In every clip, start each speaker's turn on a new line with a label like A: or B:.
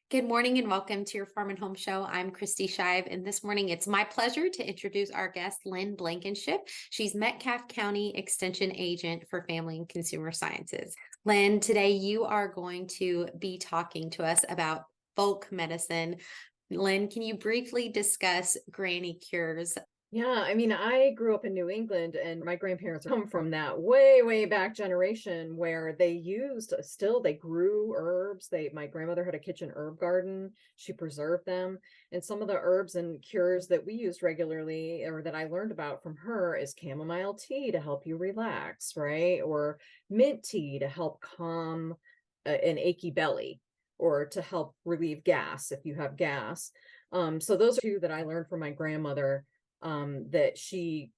A: Good morning and welcome to your Farm and Home Show. I'm Kristi Shive, and this morning it's my pleasure to introduce our guest, Lynn Blankenship. She's Metcalfe County Extension Agent for Family and Consumer Sciences. Lynn, today you are going to be talking to us about folk medicine. Lynn, can you briefly discuss granny cures?
B: Yeah, I grew up in New England and my grandparents come from that way, way back generation where they grew herbs. My grandmother had a kitchen herb garden. She preserved them. And some of the herbs and cures that we used regularly or that I learned about from her is chamomile tea to help you relax, right? Or mint tea to help calm an achy belly or to help relieve gas if you have gas. So those are two that I learned from my grandmother that she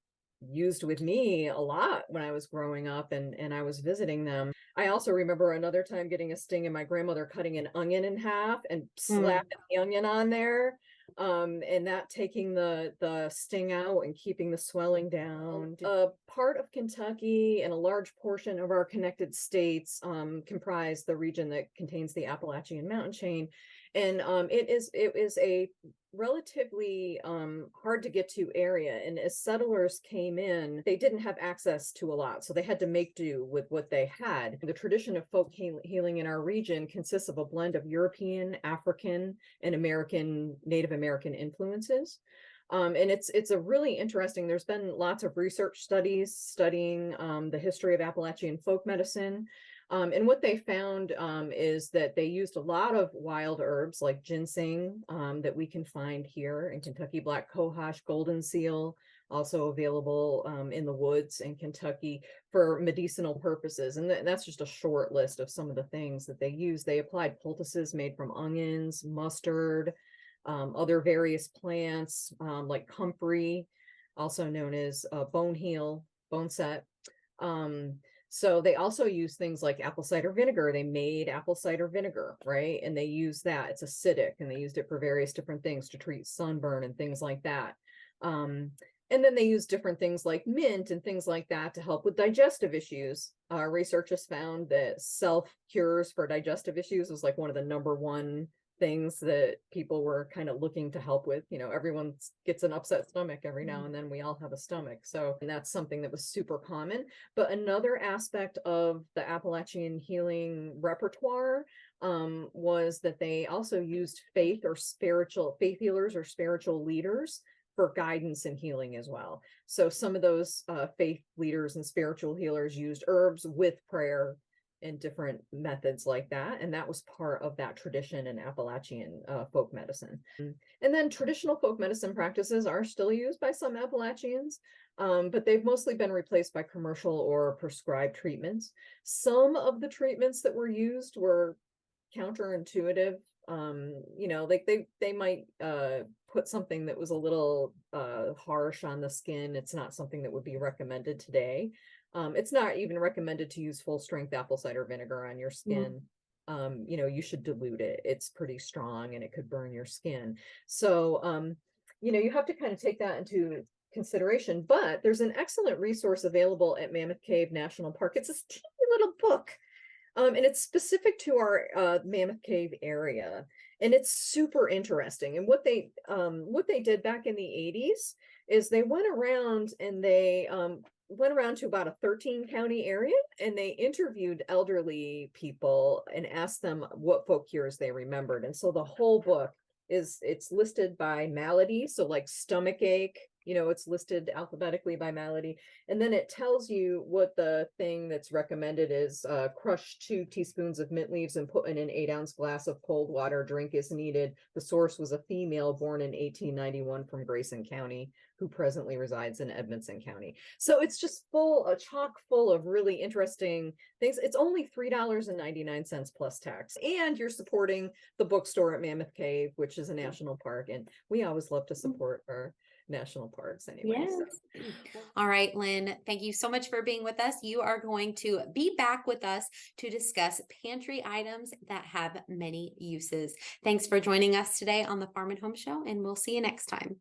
B: used with me a lot when I was growing up and I was visiting them. I also remember another time getting a sting and my grandmother cutting an onion in half and slapping the onion on there. And that taking the sting out and keeping the swelling down. A part of Kentucky and a large portion of our connected states comprise the region that contains the Appalachian mountain chain. And it is a relatively hard to get to area. And as settlers came in, they didn't have access to a lot. So they had to make do with what they had. The tradition of folk healing in our region consists of a blend of European, African, and Native American influences. And it's a really interesting, there's been lots of research studies studying the history of Appalachian folk medicine. And what they found is that they used a lot of wild herbs like ginseng that we can find here in Kentucky, black cohosh, goldenseal, also available in the woods in Kentucky for medicinal purposes. And that's just a short list of some of the things that they use. They applied poultices made from onions, mustard, other various plants like comfrey, also known as bone heal, bone set. So they also use things like apple cider vinegar. They made apple cider vinegar, right? And they use that. It's acidic, and they used it for various different things to treat sunburn and things like that. And then they use different things like mint and things like that to help with digestive issues. Research has found that self-cures for digestive issues was like one of the number one things that people were kind of looking to help with. Everyone gets an upset stomach every now and then. We all have a stomach. So, and that's something that was super common. But another aspect of the Appalachian healing repertoire was that they also used faith healers or spiritual leaders for guidance and healing as well. So some of those faith leaders and spiritual healers used herbs with prayer and different methods like that. And that was part of that tradition in Appalachian folk medicine. And then traditional folk medicine practices are still used by some Appalachians, but they've mostly been replaced by commercial or prescribed treatments. Some of the treatments that were used were counterintuitive. Like they might put something that was a little harsh on the skin. It's not something that would be recommended today. It's not even recommended to use full strength apple cider vinegar on your skin. You should dilute it. It's pretty strong and it could burn your skin. So, you have to kind of take that into consideration, but there's an excellent resource available at Mammoth Cave National Park. It's this teeny little book. And it's specific to our Mammoth Cave area, and it's super interesting. And what they did back in the 80s is they went around and they went around to about a 13 county area, and they interviewed elderly people and asked them what folk cures they remembered. And so the whole book it's listed by malady, so like stomach ache, it's listed alphabetically by malady. And then it tells you what the thing that's recommended is. Crush 2 teaspoons of mint leaves and put in an 8-ounce glass of cold water. Drink is needed. The source was a female born in 1891 from Grayson County, who presently resides in Edmonson County. So it's just chock full of really interesting things. It's only $3.99 plus tax. And you're supporting the bookstore at Mammoth Cave, which is a national park. And we always love to support our national parks anyway.
A: Yes. So. All right, Lynn, thank you so much for being with us. You are going to be back with us to discuss pantry items that have many uses. Thanks for joining us today on the Farm and Home Show, and we'll see you next time.